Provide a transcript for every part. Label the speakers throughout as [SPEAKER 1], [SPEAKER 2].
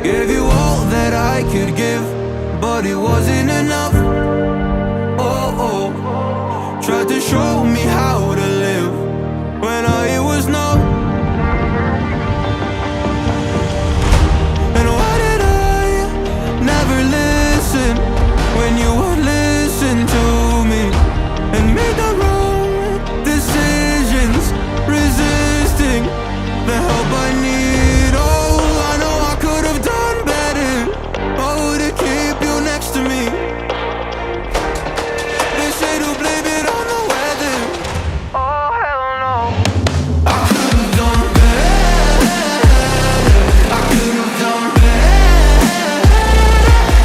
[SPEAKER 1] Gave you all that I could give, but it wasn't enough. Oh, oh. Tried to show me how to live when I was numb. And why did I never listen when you would listen to me and made the wrong decisions, resisting the help I need? Oh, I know I could have done better. Oh, to keep you next to me. They say to blame it on the weather. Oh, hell no. I could have done better. I could have done better.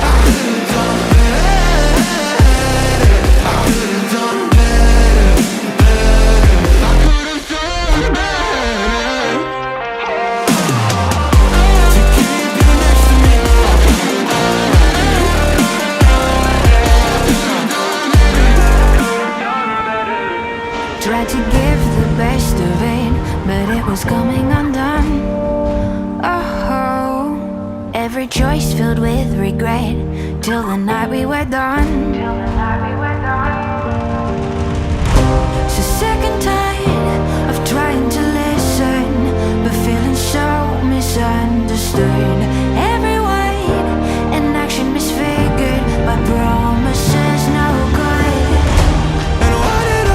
[SPEAKER 1] I could have done better. I could have done better. I could have done better. To keep you next to me.
[SPEAKER 2] Tried to give the best of it, but it was coming undone. Oh, every choice filled with regret, till the night we were done. So sick and tired of trying to listen, but feeling so misunderstood. Every word and action misfigured by promises no good.
[SPEAKER 1] And why did I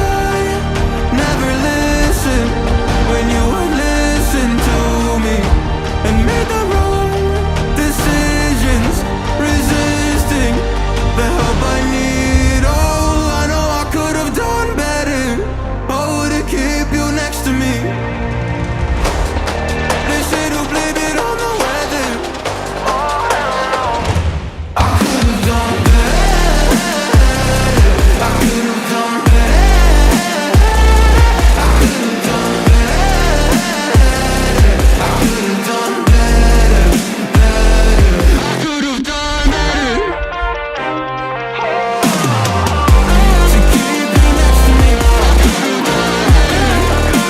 [SPEAKER 1] never listen when you would listen to me and made the wrong decisions, resisting the help I need? Oh, I know I could have done better. Oh, to keep you next to me. They say to blame it on the weather. Oh, hell no. I could have done better. I could have done better. I could have done better. I could have done better. I could have done better. To keep you next to me. I could have done better. I could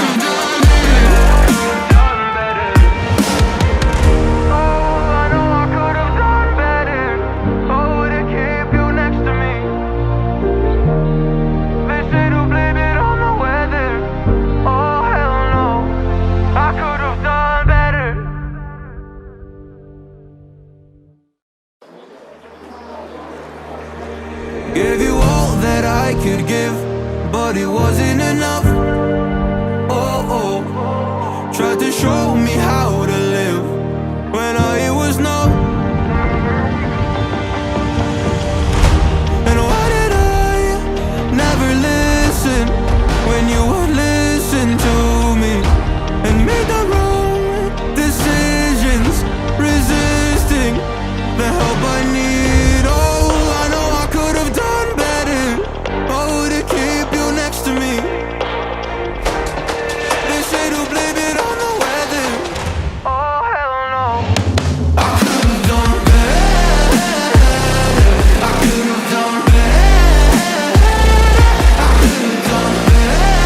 [SPEAKER 1] have done better. Oh, I know I could have done better. Oh, to keep you next to me. They say to blame it on the weather. Oh, hell no. I could have done better. Gave you all that I could give, but it wasn't enough. Oh, oh. Tried to show me how to live when I was numb. And why did I never listen when you would listen to me and made the wrong decisions, resisting the help I need? Oh, I know I could have done better. Oh, to keep you next to me. They say to blame it on the weather. Oh, hell no. I could have done better. I could have done better. I could have done better.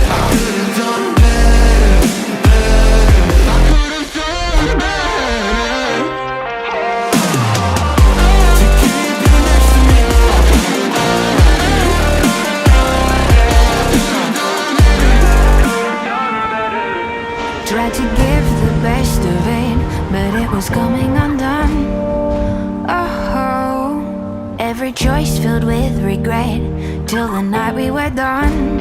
[SPEAKER 1] I could have done better. I could have done better. To keep you next to me.
[SPEAKER 2] Tried to give the best of it, but it was coming undone. Oh, every choice filled with regret, till the night we were done.